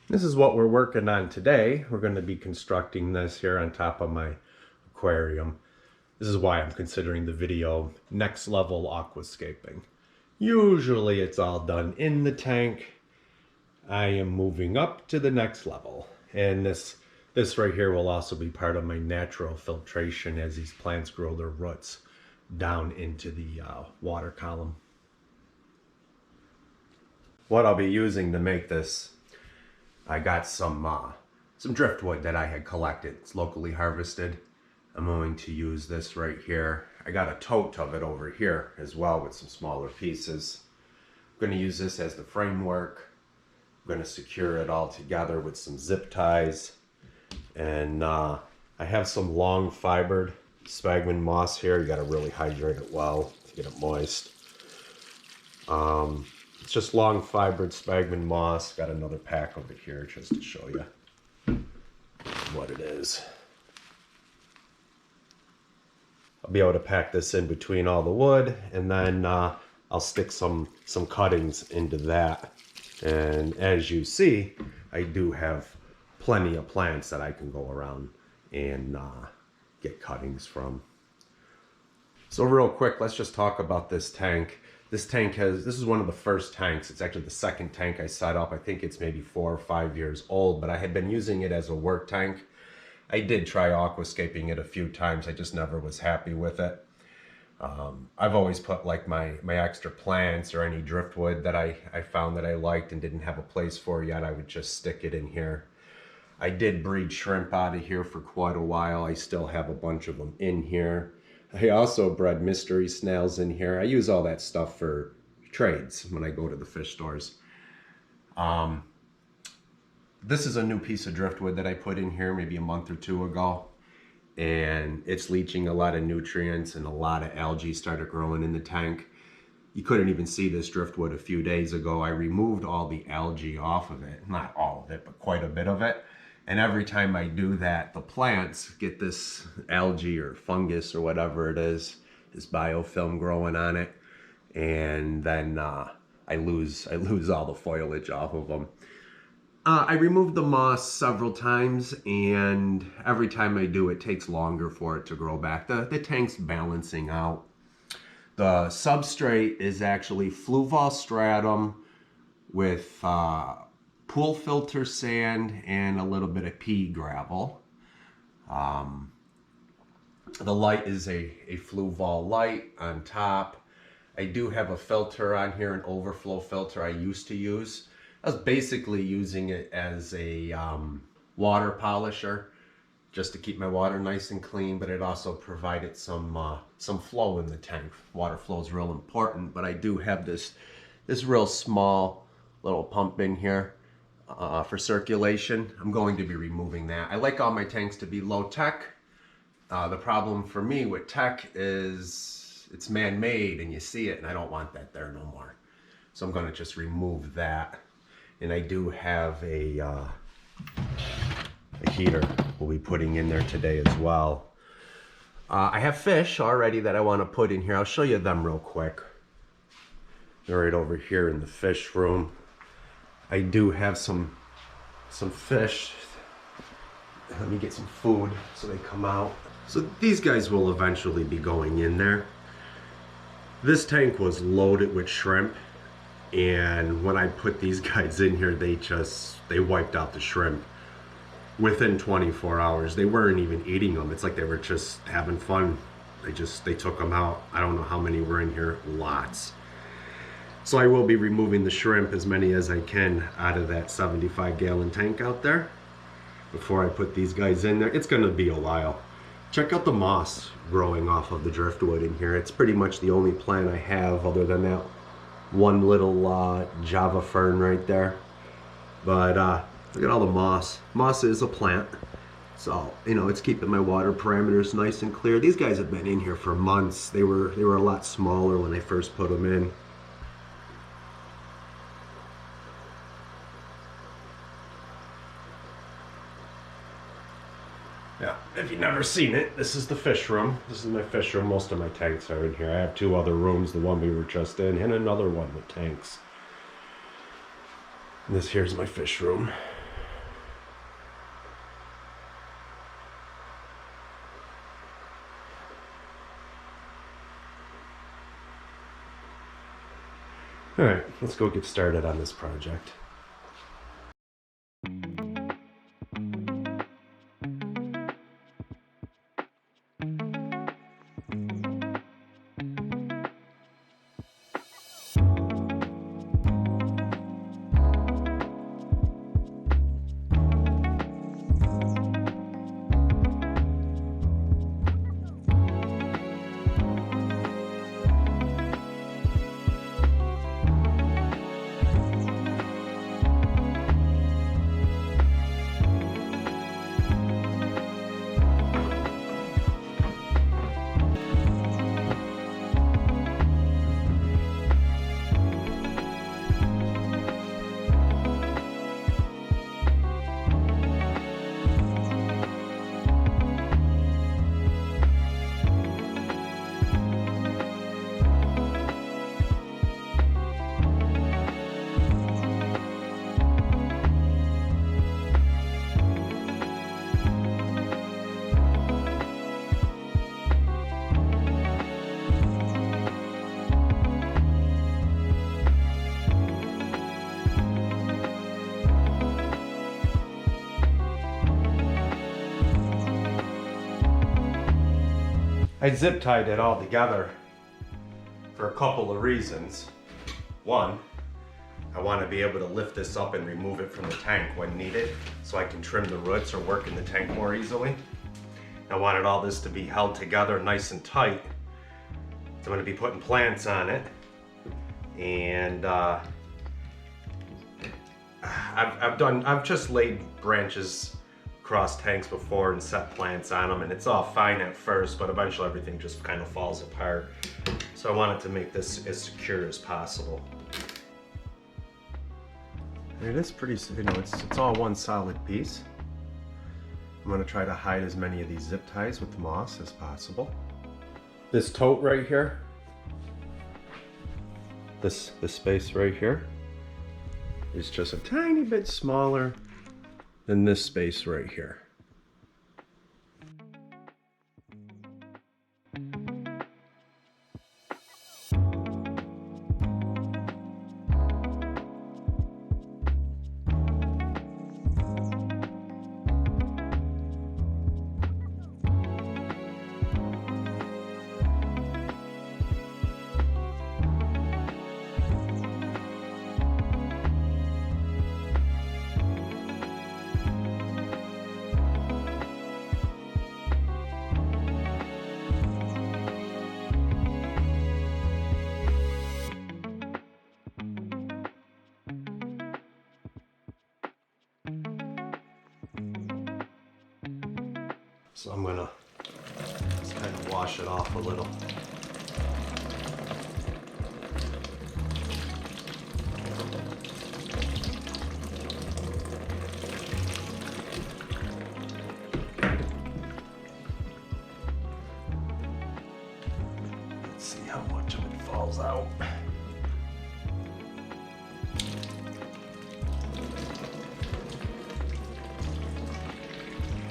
This is what we're working on today. We're going to be constructing this here on top of my aquarium. This is why I'm considering the video next level aquascaping. Usually it's all done in the tank. I am moving up to the next level. And this right here will also be part of my natural filtration as these plants grow their roots down into the water column. What I'll be using to make this, I got some driftwood that I had collected. It's locally harvested. I'm going to use this right here. I got a tote of it over here as well with some smaller pieces. I'm going to use this as the framework. I'm going to secure it all together with some zip ties. And I have some long fibered sphagnum moss here. You got to really hydrate it well to get it moist. It's just long fibered sphagnum moss. Got another pack of it here just to show you what it is. I'll be able to pack this in between all the wood, and then I'll stick some cuttings into that. And as you see, I do have plenty of plants that I can go around and get cuttings from. So real quick, let's just talk about this tank. This is one of the first tanks. It's actually the second tank I set up. I think it's maybe 4 or 5 years old, but I had been using it as a work tank. I did try aquascaping it a few times. I just never was happy with it. I've always put like my extra plants or any driftwood that I found that I liked and didn't have a place for yet, I would just stick it in here. I did breed shrimp out of here for quite a while. I still have a bunch of them in here. I also bred mystery snails in here. I use all that stuff for trades when I go to the fish stores. This is a new piece of driftwood that I put in here maybe a month or two ago. And it's leaching a lot of nutrients, and a lot of algae started growing in the tank. You couldn't even see this driftwood a few days ago. I removed all the algae off of it. Not all of it, but quite a bit of it. And every time I do that, the plants get this algae or fungus or whatever it is, this biofilm growing on it. And then I lose all the foliage off of them. I removed the moss several times, and every time I do, it takes longer for it to grow back. The tank's balancing out. The substrate is actually fluval stratum with pool filter sand and a little bit of pea gravel. The light is a fluval light on top. I do have a filter on here, an overflow filter I used to use. I was basically using it as a water polisher just to keep my water nice and clean, but it also provided some flow in the tank. Water flow is real important, but I do have this real small little pump in here for circulation. I'm going to be removing that. I like all my tanks to be low tech. The problem for me with tech is it's man-made and you see it, and I don't want that there no more. So I'm going to just remove that. And I do have a heater we'll be putting in there today as well. I have fish already that I want to put in here. I'll show you them real quick. They're right over here in the fish room. I do have some fish. Let me get some food so they come out. So these guys will eventually be going in there. This tank was loaded with shrimp. And when I put these guys in here, they wiped out the shrimp within 24 hours. They weren't even eating them. It's like they were just having fun. They took them out. I don't know how many were in here. Lots. So I will be removing the shrimp, as many as I can, out of that 75-gallon tank out there before I put these guys in there. It's going to be a while. Check out the moss growing off of the driftwood in here. It's pretty much the only plant I have other than that one little Java fern right there. But look at all the moss. Moss is a plant. So, you know, it's keeping my water parameters nice and clear. These guys have been in here for months. They were a lot smaller when I first put them in. Yeah, if you've never seen it, this is the fish room. This is my fish room. Most of my tanks are in here. I have 2 other rooms, the one we were just in, and another one with tanks. And this here's my fish room. All right, let's go get started on this project. I zip tied it all together for a couple of reasons. One, I want to be able to lift this up and remove it from the tank when needed so I can trim the roots or work in the tank more easily. I wanted all this to be held together nice and tight. So I'm going to be putting plants on it, and I've just laid branches across tanks before and set plants on them, and it's all fine at first, but eventually everything just kind of falls apart. So I wanted to make this as secure as possible. And it is pretty, it's all one solid piece. I'm going to try to hide as many of these zip ties with the moss as possible. This tote right here, this space right here, is just a tiny bit smaller than this space right here. So I'm gonna just kind of wash it off a little. Let's see how much of it falls out.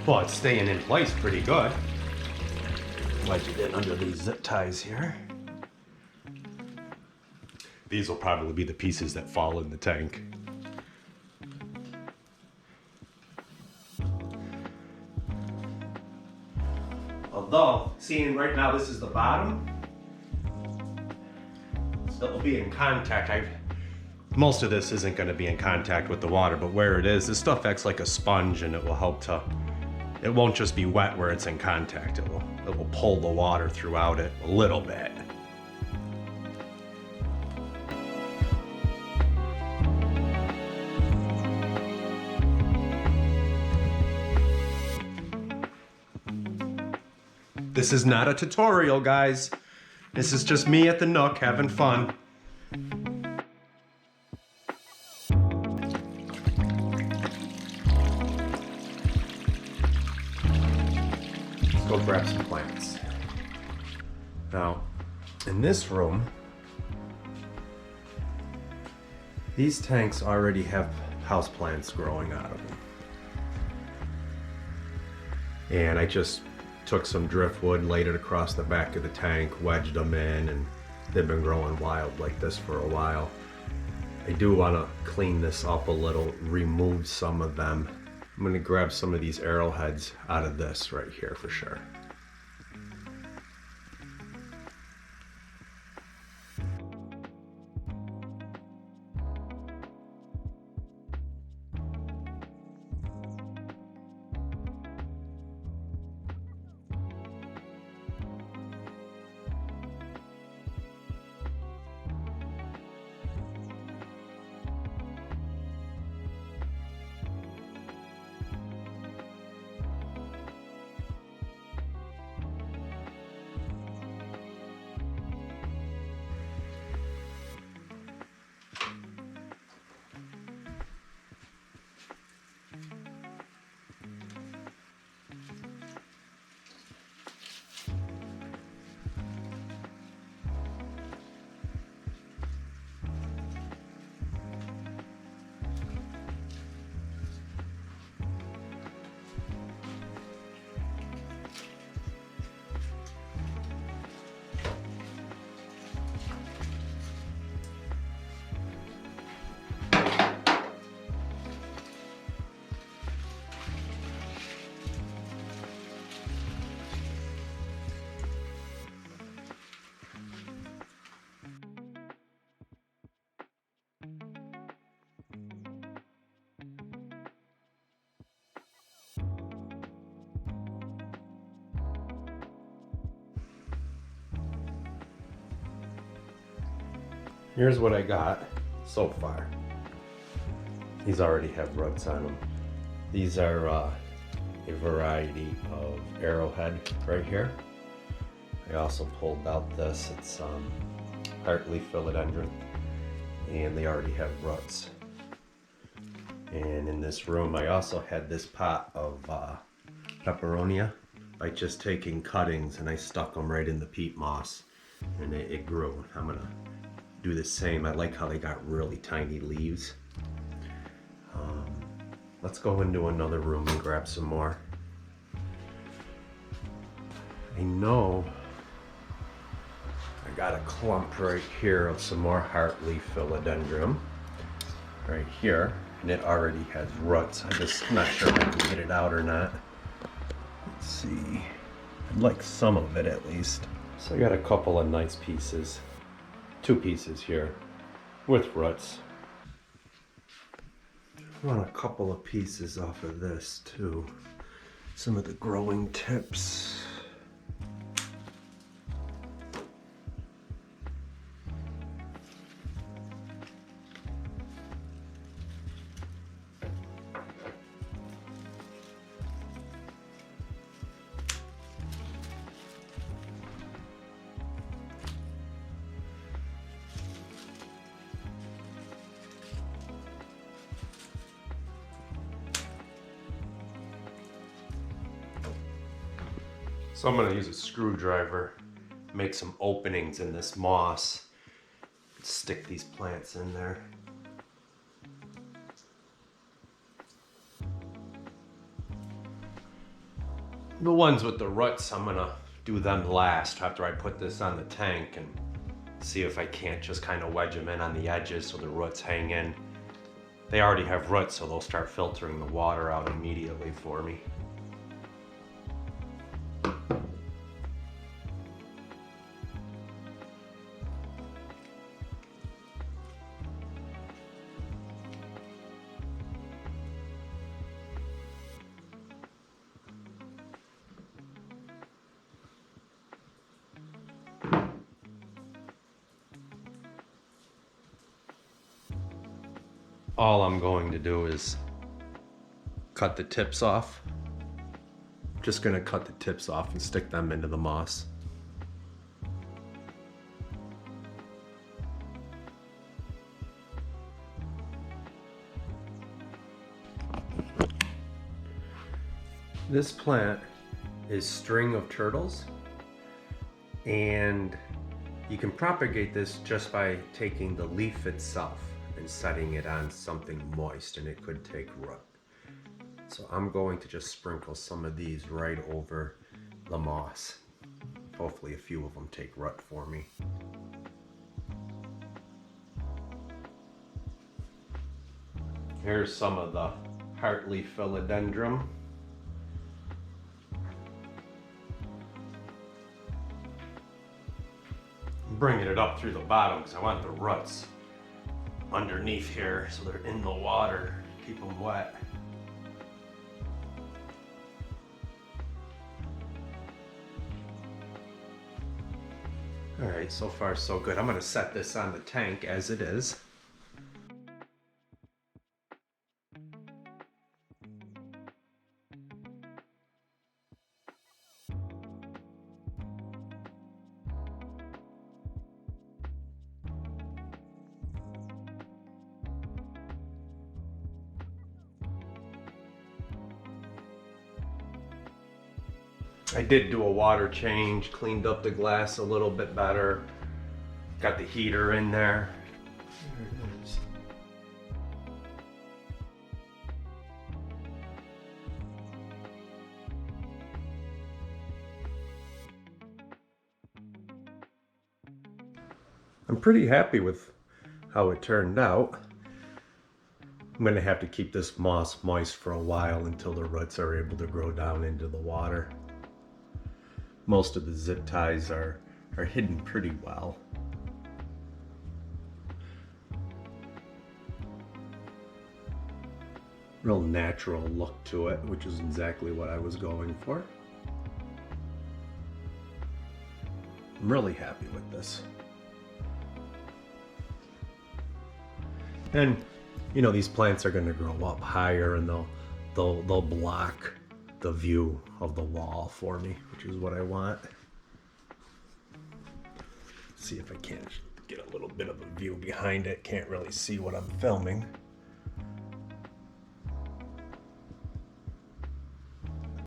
Well, it's staying in place pretty good. Wedge it in under these zip ties here. These will probably be the pieces that fall in the tank. Although, seeing right now this is the bottom, so it will be in contact. Most of this isn't going to be in contact with the water, but where it is, this stuff acts like a sponge, and it will help to, it won't just be wet where it's in contact. It will pull the water throughout it a little bit. This is not a tutorial, guys. This is just me at the Nook having fun. Let's go grab some plants. Now, in this room, these tanks already have houseplants growing out of them. And I just took some driftwood, laid it across the back of the tank, wedged them in, and they've been growing wild like this for a while. I do want to clean this up a little, remove some of them. I'm going to grab some of these arrowheads out of this right here for sure. Here's what I got so far. These already have roots on them. These are a variety of arrowhead right here. I also pulled out this, it's heartleaf philodendron, and they already have roots. And in this room I also had this pot of peperonia by just taking cuttings, and I stuck them right in the peat moss and it grew. I'm gonna do the same. I like how they got really tiny leaves. Let's go into another room and grab some more. I know I got a clump right here of some more heartleaf philodendron right here, and it already has roots. I'm just not sure if I can get it out or not. Let's see. I'd like some of it at least. So I got a couple of nice pieces. 2 pieces here with roots. I want a couple of pieces off of this too. Some of the growing tips. So I'm going to use a screwdriver, make some openings in this moss, stick these plants in there. The ones with the roots, I'm going to do them last after I put this on the tank and see if I can't just kind of wedge them in on the edges so the roots hang in. They already have roots, so they'll start filtering the water out immediately for me. All I'm going to do is cut the tips off. Just going to cut the tips off and stick them into the moss. This plant is string of turtles, and you can propagate this just by taking the leaf itself and setting it on something moist, and it could take root. So I'm going to just sprinkle some of these right over the moss. Hopefully a few of them take root for me. Here's some of the heartleaf philodendron. I'm bringing it up through the bottom because I want the roots underneath here so they're in the water, keep them wet. All right, so far so good. I'm going to set this on the tank as it is. I did do a water change, cleaned up the glass a little bit better, got the heater in there. There it is. I'm pretty happy with how it turned out. I'm going to have to keep this moss moist for a while until the roots are able to grow down into the water. Most of the zip ties are hidden pretty well. Real natural look to it, which is exactly what I was going for. I'm really happy with this. And you know, these plants are going to grow up higher and they'll block the view of the wall for me, which is what I want. See if I can't get a little bit of a view behind it. Can't really see what I'm filming.